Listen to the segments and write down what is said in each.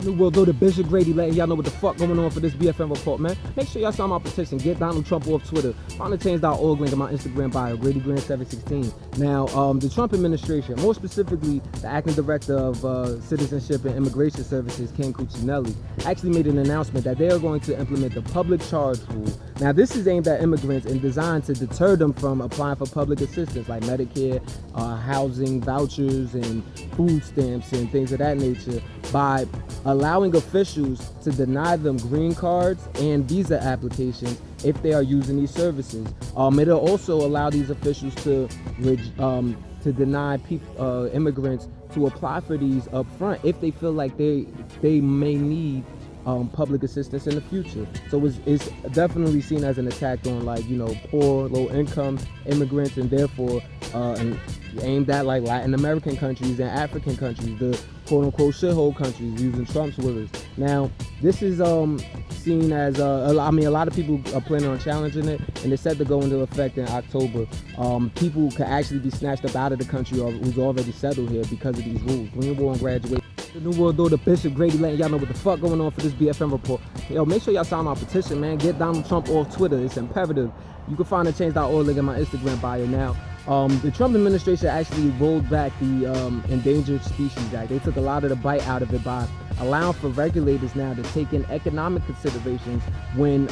New World Order, Bishop Grady letting y'all know what the fuck going on for this BFN report, man. Make sure y'all sign my petition. Get Donald Trump off Twitter. Find the change.org link in my Instagram bio, GradyGrant716. Now, the Trump administration, more specifically the acting director of Citizenship and Immigration Services, Ken Cuccinelli, actually made an announcement that they are going to implement the public charge rule. Now, this is aimed at immigrants and designed to deter them from applying for public assistance like Medicare, housing vouchers, and food stamps and things of that nature by allowing officials to deny them green cards and visa applications if they are using these services. It'll also allow these officials to deny immigrants to apply for these up front if they feel like they may need public assistance in the future. So it's definitely seen as an attack on, like, you know, poor, low income immigrants, and therefore aimed at like Latin American countries and African countries, the quote unquote shithole countries, using Trump's words. Now, this is seen as a lot of people are planning on challenging it, and it's set to go into effect in October. People could actually be snatched up out of the country or who's already settled here because of these rules. Green War and Graduation. The New World Order, Bishop Grady letting y'all know what the fuck going on for this BFN report. Yo, make sure y'all sign my petition, man. Get Donald Trump off Twitter. It's imperative. You can find the change.org link in my Instagram bio now. The Trump administration actually rolled back the Endangered Species Act. They took a lot of the bite out of it by allowing for regulators now to take in economic considerations when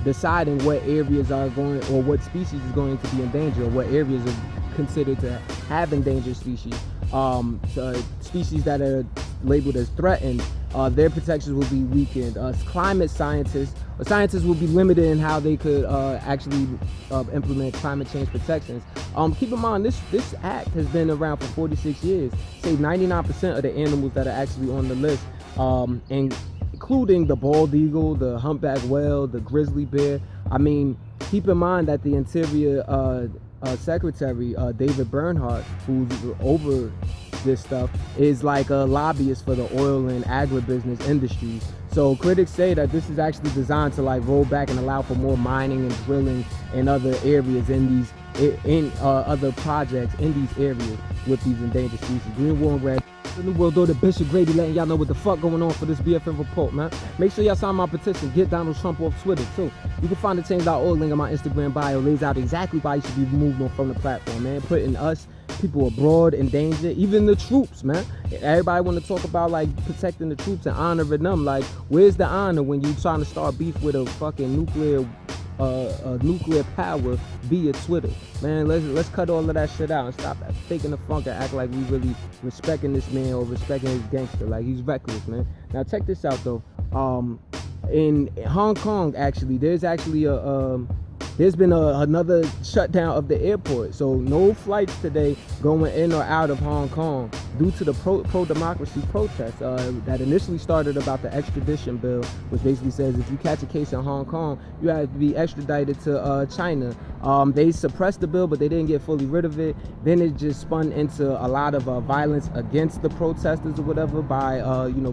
deciding what areas are going, or what species is going to be endangered, or what areas are considered to have endangered species. Species that are labeled as threatened, their protections will be weakened. Climate scientists will be limited in how they could actually implement climate change protections. Keep in mind, this act has been around for 46 years. Say 99% of the animals that are actually on the list, and including the bald eagle, the humpback whale, the grizzly bear. I mean, keep in mind that the Interior Secretary, David Bernhardt, who's over this stuff, is like a lobbyist for the oil and agribusiness industries. So critics say that this is actually designed to like roll back and allow for more mining and drilling in other areas in other projects in these areas with these endangered species. Green War and Graduation. The New World Order, Bishop Grady letting y'all know what the fuck going on for this BFN report, man. Make sure y'all sign my petition. Get Donald Trump off Twitter too. You can find the change.org link in my Instagram bio. Lays out exactly why you should be removed from the platform, man. Putting us, people abroad, in danger. Even the troops, man. Everybody want to talk about like protecting the troops and honoring them. Like, where's the honor when you trying to start beef with a fucking nuclear power via Twitter? Man, let's cut all of that shit out and stop faking the funk and act like we really respecting this man or respecting his gangster. Like, he's reckless, man. Now check this out though. In Hong Kong, actually, there's been another shutdown of the airport. So no flights today going in or out of Hong Kong due to the pro-democracy protests that initially started about the extradition bill, which basically says if you catch a case in Hong Kong, you have to be extradited to China. They suppressed the bill, but they didn't get fully rid of it. Then it just spun into a lot of violence against the protesters or whatever by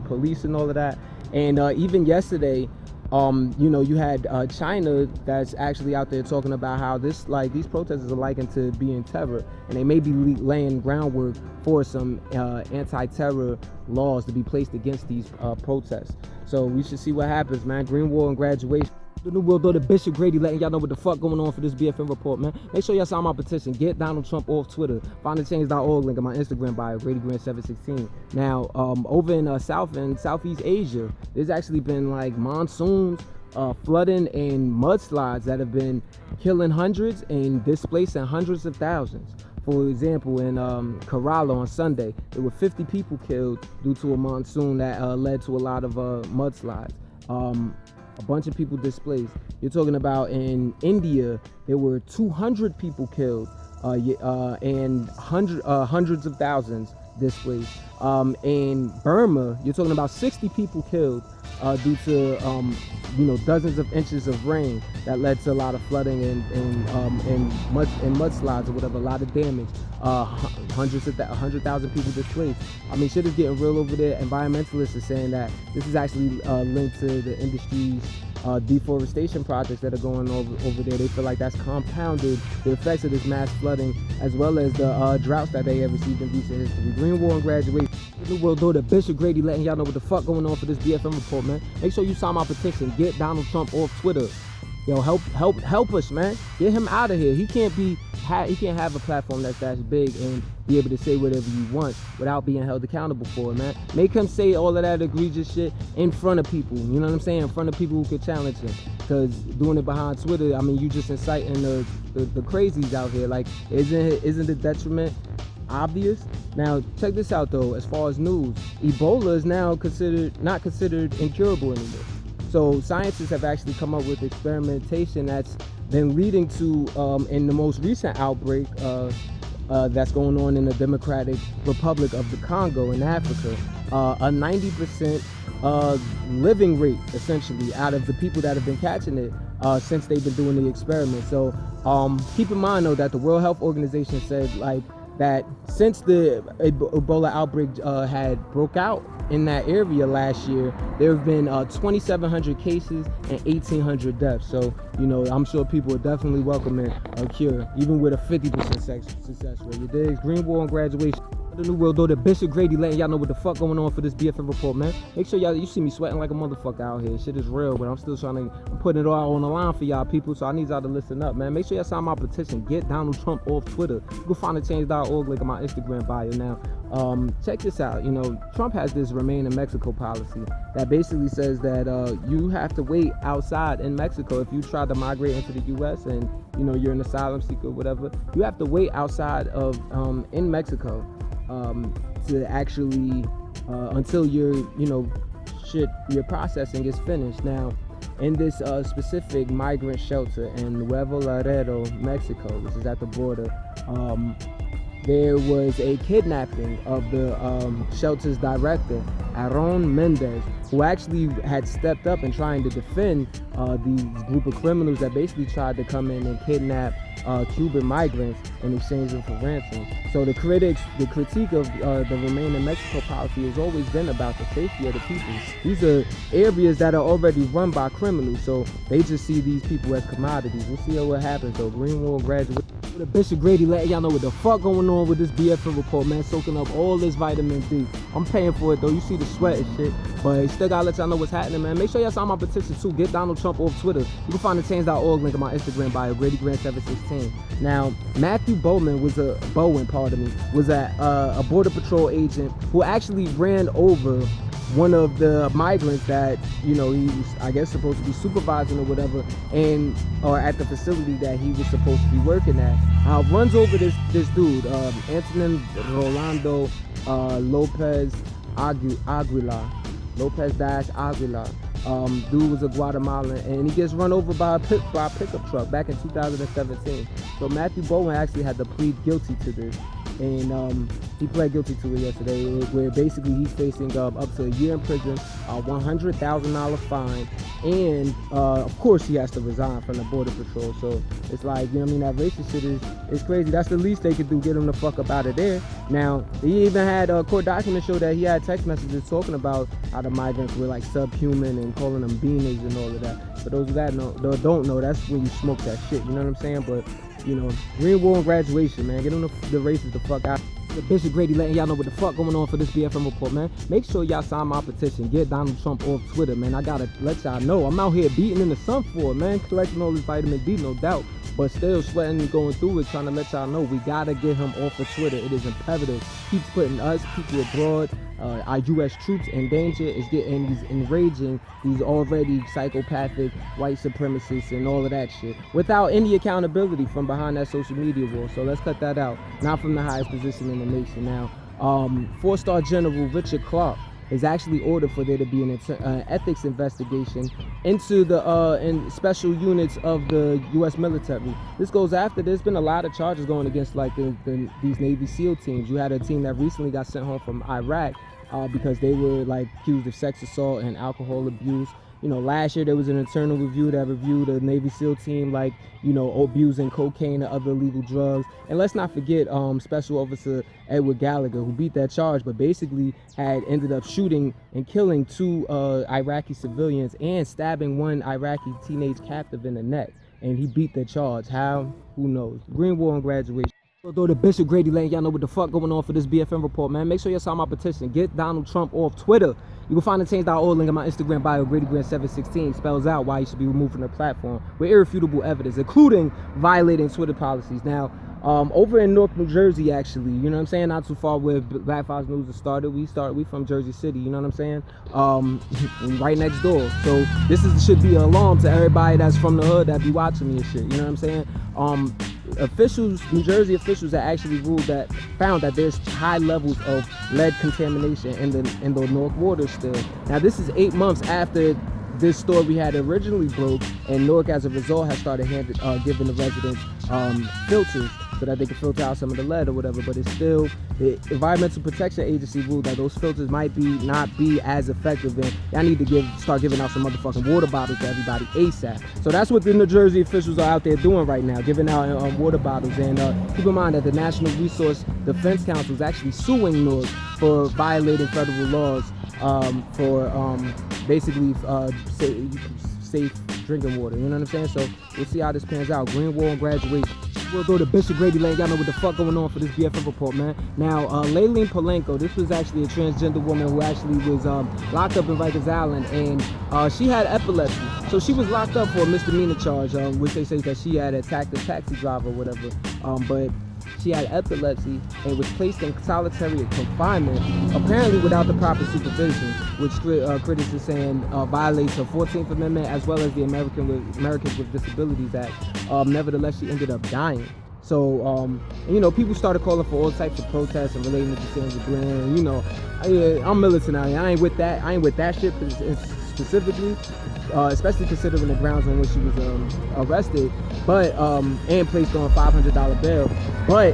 police and all of that. And even yesterday, you had China that's actually out there talking about how these protesters are likened to being terror, and they may be laying groundwork for some anti-terror laws to be placed against these protests. So we should see what happens, man. Green War and Graduation. The New World Order, Bishop Grady letting y'all know what the fuck going on for this BFN report, man. Make sure y'all sign my petition. Get Donald Trump off Twitter. Find the change.org link in my Instagram bio, GradyGrant716. Now, over in South and Southeast Asia, there's actually been like monsoons, flooding, and mudslides that have been killing hundreds and displacing hundreds of thousands. For example, in Kerala on Sunday, there were 50 people killed due to a monsoon that led to a lot of mudslides. A bunch of people displaced. You're talking about in India, there were 200 people killed and hundreds of thousands displaced. In Burma, you're talking about 60 people killed due to dozens of inches of rain that led to a lot of flooding and mudslides or whatever, a lot of damage. 100,000 people displaced. I mean, shit is getting real over there. Environmentalists are saying that this is actually linked to the industries deforestation projects that are going over there. They feel like that's compounded the effects of this mass flooding, as well as the droughts that they have received in recent history. Green War and Graduation. New World Order, Bishop Grady letting y'all know what the fuck going on for this BFN report, man. Make sure you sign my petition. Get Donald Trump off Twitter. Yo, help us, man. Get him out of here. He can't have a platform that's big and be able to say whatever he wants without being held accountable for it, man. Make him say all of that egregious shit in front of people. You know what I'm saying? In front of people who could challenge him. Because doing it behind Twitter, I mean, you just inciting the crazies out here. Like, isn't the detriment obvious? Now, check this out though. As far as news, Ebola is now not considered incurable anymore. So scientists have actually come up with experimentation that's been leading to, in the most recent outbreak that's going on in the Democratic Republic of the Congo in Africa, a 90% living rate, essentially, out of the people that have been catching it since they've been doing the experiment. So keep in mind, though, that the World Health Organization said, like, that since the Ebola outbreak had broke out in that area last year, there have been 2,700 cases and 1,800 deaths. So, you know, I'm sure people are definitely welcoming a cure, even with a 50% success rate. You dig? Green War and Graduation. The New World Order, Bishop Grady letting y'all know what the fuck going on for this BFN report, man. Make sure you see me sweating like a motherfucker out here. Shit is real, but I'm still I'm putting it all on the line for y'all people, so I need y'all to listen up, man. Make sure y'all sign my petition. Get Donald Trump off Twitter. You can find change.org link in my Instagram bio. Now, check this out. You know, Trump has this Remain in Mexico policy that basically says that you have to wait outside in Mexico if you try to migrate into the U.S. and, you know, you're an asylum seeker or whatever. You have to wait outside of in Mexico to actually until your your processing is finished. Now, in this specific migrant shelter in Nuevo Laredo, Mexico, which is at the border, there was a kidnapping of the shelter's director, Aaron Mendez, who actually had stepped up and trying to defend these group of criminals that basically tried to come in and kidnap Cuban migrants in exchange for ransom. So the critique of the Remain in Mexico policy has always been about the safety of the people. These are areas that are already run by criminals, so they just see these people as commodities. We'll see what happens though. Green War graduate. The Bishop Grady letting y'all know what the fuck going on with this BFN report, man. Soaking up all this vitamin D. I'm paying for it though. You see the sweat and shit, but still gotta let y'all know what's happening, man. Make sure y'all sign my petition too. Get Donald Trump off Twitter. You can find the change.org link in my Instagram bio, GradyGrant716. Now, Matthew Bowen was a Border Patrol agent who actually ran over one of the migrants that, you know, he was, I guess, supposed to be supervising or whatever, or at the facility that he was supposed to be working at. Runs over this dude, Antonin Rolando Lopez Aguilar. Dude was a Guatemalan, and he gets run over by a pickup truck back in 2017. So Matthew Bowen actually had to plead guilty to this, and he pled guilty to it yesterday, where basically he's facing up to a year in prison, a $100,000 fine, and of course he has to resign from the Border Patrol. So it's like, you know what I mean, that racist shit is crazy. That's the least they could do, get him the fuck up out of there. Now, he even had court documents show that he had text messages talking about how the migrants were like subhuman and calling them beaners and all of that. For those that don't know, that's when you smoke that shit, you know what I'm saying? But, you know, Green War and Graduation, man. Get them the racists the fuck out. The Bishop Grady letting y'all know what the fuck going on for this BFN report, man. Make sure y'all sign my petition. Get Donald Trump off Twitter, man. I gotta let y'all know. I'm out here beating in the sun for it, man. Collecting all this vitamin D, no doubt. But still sweating and going through it, trying to let y'all know we gotta get him off of Twitter. It is imperative. Keeps putting us, people abroad, our U.S. troops in danger. Is getting these enraging these already psychopathic white supremacists and all of that shit without any accountability from behind that social media wall. So let's cut that out. Not from the highest position in the nation. Now, 4-star General Richard Clark is actually ordered for there to be an ethics investigation into the special units of the U.S. military. This goes after there's been a lot of charges going against like these Navy SEAL teams. You had a team that recently got sent home from Iraq because they were like accused of sex assault and alcohol abuse. You know, last year there was an internal review that reviewed a Navy SEAL team, like, you know, abusing cocaine and other illegal drugs. And let's not forget Special Officer Edward Gallagher, who beat that charge, but basically had ended up shooting and killing 2 Iraqi civilians and stabbing 1 Iraqi teenage captive in the neck. And he beat that charge. How? Who knows? Green War on Graduation. Though the Bishop Grady Lane, y'all know what the fuck going on for this BFN report, man. Make sure you sign my petition. Get Donald Trump off Twitter. You can find the change.org link in my Instagram bio. GradyGrant716 spells out why you should be removed from the platform with irrefutable evidence, including violating Twitter policies. Now, over in Newark, New Jersey, actually, you know what I'm saying, not too far where Black Fox News has started. We from Jersey City, you know what I'm saying, right next door. So this should be an alarm to everybody that's from the hood that be watching me and shit, you know what I'm saying. New Jersey officials that actually found that there's high levels of lead contamination in the Newark water still. Now this is 8 months after this story had originally broke, and Newark as a result has started giving the residents filters so that they can filter out some of the lead or whatever. But it's still, the Environmental Protection Agency ruled that those filters might not be as effective, and y'all need to start giving out some motherfucking water bottles to everybody ASAP. So that's what the New Jersey officials are out there doing right now, giving out water bottles. And keep in mind that the National Resource Defense Council is actually suing Newark for violating federal laws for basically safe drinking water, you know what I'm saying? So we'll see how this pans out. Green War on Graduation. We'll go to Bishop Grady Lane. Y'all know what the fuck going on for this BFN report, man. Now, Layleen Polanco, this was actually a transgender woman who actually was locked up in Rikers Island, and she had epilepsy. So she was locked up for a misdemeanor charge, which they say that she had attacked a taxi driver or whatever. But she had epilepsy and was placed in solitary confinement, apparently without the proper supervision, which critics are saying violates her 14th Amendment as well as the Americans with Disabilities Act. Nevertheless, she ended up dying. So, you know, people started calling for all types of protests and relating to Sandra Bland. You know, I'm militant now. I ain't with that shit specifically, especially considering the grounds on which she was arrested, but and placed on $500 bail. But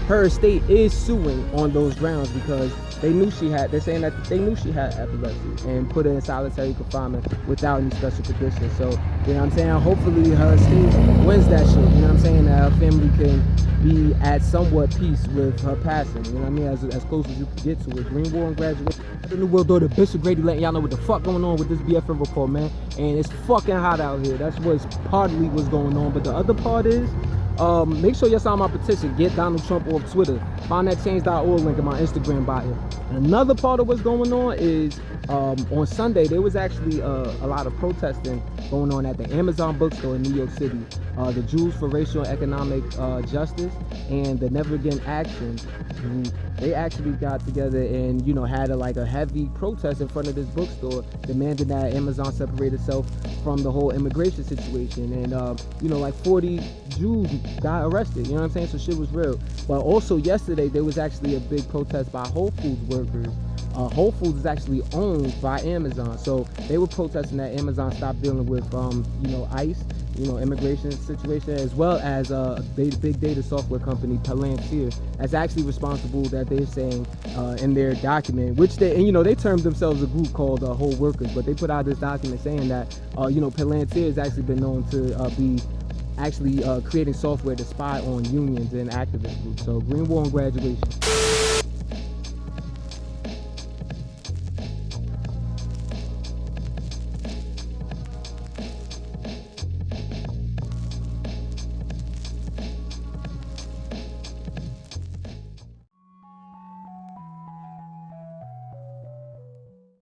her estate is suing on those grounds because they're saying that they knew she had epilepsy and put her in solitary confinement without any special conditions. So, you know what I'm saying, hopefully her estate wins that shit, you know what I'm saying, that her family can be at somewhat peace with her passing, you know what I mean, as close as you can get to it. Green War and Graduation. The New World Order, Bishop Grady letting y'all know what the fuck going on with this BFN report, man. And it's fucking hot out here. That's what's partly what's going on. But the other part is, make sure you sign my petition. Get Donald Trump off Twitter. Find that change.org link in my Instagram bio. And another part of what's going on is on Sunday there was actually a lot of protesting going on at the Amazon bookstore in New York City. The Jews for Racial and Economic Justice and the Never Again Action, they actually got together and, you know, had a heavy protest in front of this bookstore, demanding that Amazon separate itself from the whole immigration situation. And you know, like 40 Jews got arrested, you know what I'm saying? So shit was real. But also yesterday there was actually a big protest by Whole Foods workers. Whole Foods is actually owned by Amazon, so they were protesting that Amazon stopped dealing with you know, ICE, you know, immigration situation, as well as big data software company Palantir, that's actually responsible, that they're saying in their document, which you know, they termed themselves a group called Whole Workers, but they put out this document saying that you know, Palantir has actually been known to be creating software to spy on unions and activist groups. So Green War on Graduation.